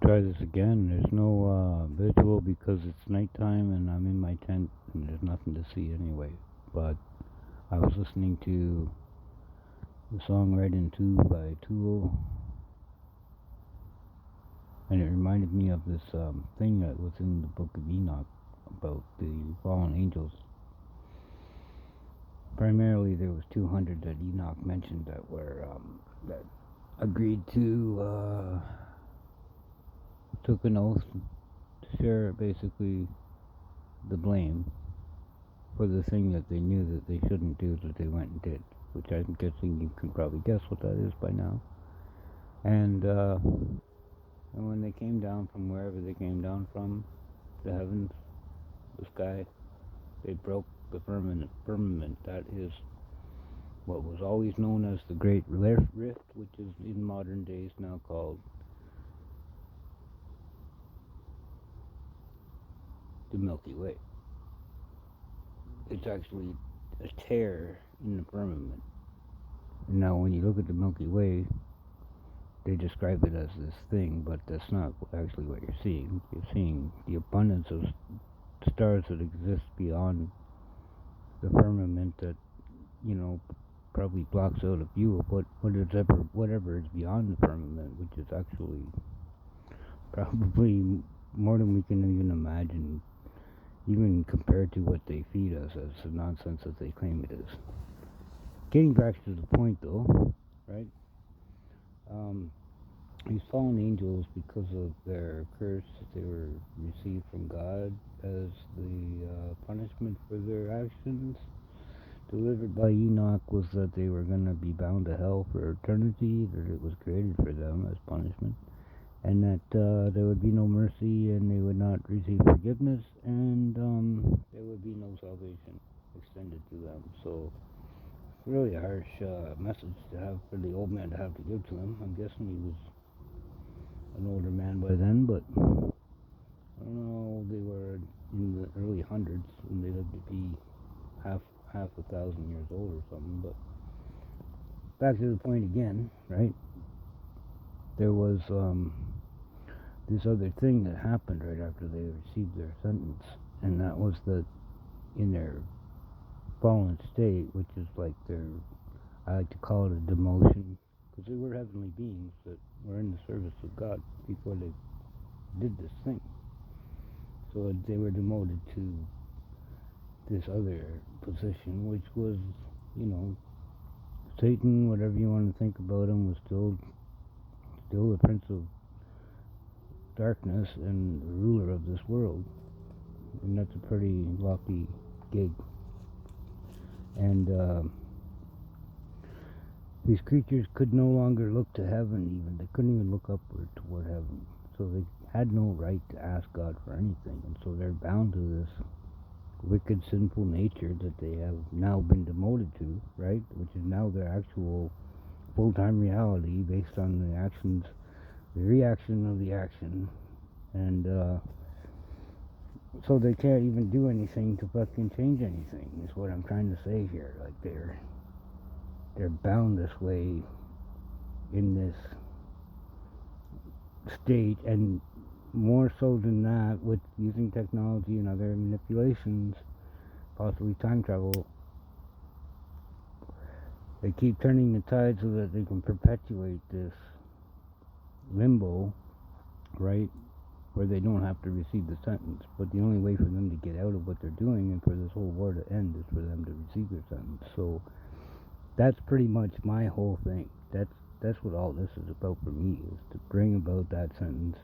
try this again. There's no visual because it's nighttime and I'm in my tent and there's nothing to see anyway. But I was listening to the song Red in Two by Tool, and it reminded me of this thing that was in the Book of Enoch about the fallen angels. Primarily, there was 200 that Enoch mentioned that were that agreed to took an oath to share basically the blame for the thing that they knew that they shouldn't do that they went and did, which I'm guessing you can probably guess what that is by now. And when they came down from wherever they came down from, the heavens, the sky, they broke the firmament. That is what was always known as the Great Rift, which is in modern days now called the Milky Way. It's actually a tear in the firmament. And now when you look at the Milky Way, they describe it as this thing, but that's not actually what you're seeing. You're seeing the abundance of stars that exist beyond the firmament that, probably blocks out a view of whatever is beyond the firmament, which is actually probably more than we can even imagine, even compared to what they feed us as the nonsense that they claim it is. Getting back to the point though, right? These fallen angels, because of their curse that they were received from God as the punishment for their actions, delivered by Enoch, was that they were going to be bound to hell for eternity, that it was created for them as punishment, and that there would be no mercy and they would not receive forgiveness, and there would be no salvation extended to them. So really a harsh message to have for the old man to have to give to them. I'm guessing he was an older man by then, but I don't know, they were in the early hundreds and they lived to be half 1,000 years old or something. But back to the point again, right? There was this other thing that happened right after they received their sentence, and that was that in their fallen state, which is like I like to call it a demotion, because they were heavenly beings that were in the service of God before they did this thing. So they were demoted to this other position, which was, Satan, whatever you want to think about him, was still the prince of darkness and the ruler of this world. And that's a pretty lofty gig. And these creatures could no longer look to heaven even. They couldn't even look upward toward heaven. So they had no right to ask God for anything. And so they're bound to this wicked, sinful nature that they have now been demoted to, right? Which is now their actual full-time reality based on the actions, the reaction of the action. And so they can't even do anything to fucking change anything, is what I'm trying to say here. Like they're bound this way in this state, and more so than that, with using technology and other manipulations, possibly time travel, they keep turning the tide so that they can perpetuate this limbo, right, where they don't have to receive the sentence. But the only way for them to get out of what they're doing and for this whole war to end is for them to receive their sentence. So that's pretty much my whole thing. That's what all this is about for me, is to bring about that sentence,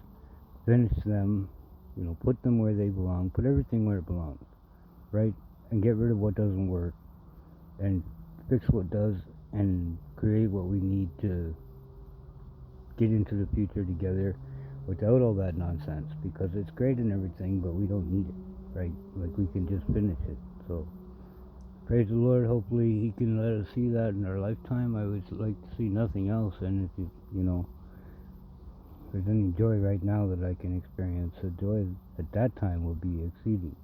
finish them, put them where they belong, put everything where it belongs, right? And get rid of what doesn't work and fix what does and create what we need to get into the future together without all that nonsense, because it's great and everything, but we don't need it, right? Like, we can just finish it. So praise the Lord. Hopefully he can let us see that in our lifetime. I would like to see nothing else, and if if there's any joy right now that I can experience, the joy at that time will be exceeding.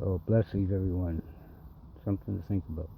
So blessings, everyone. Something to think about.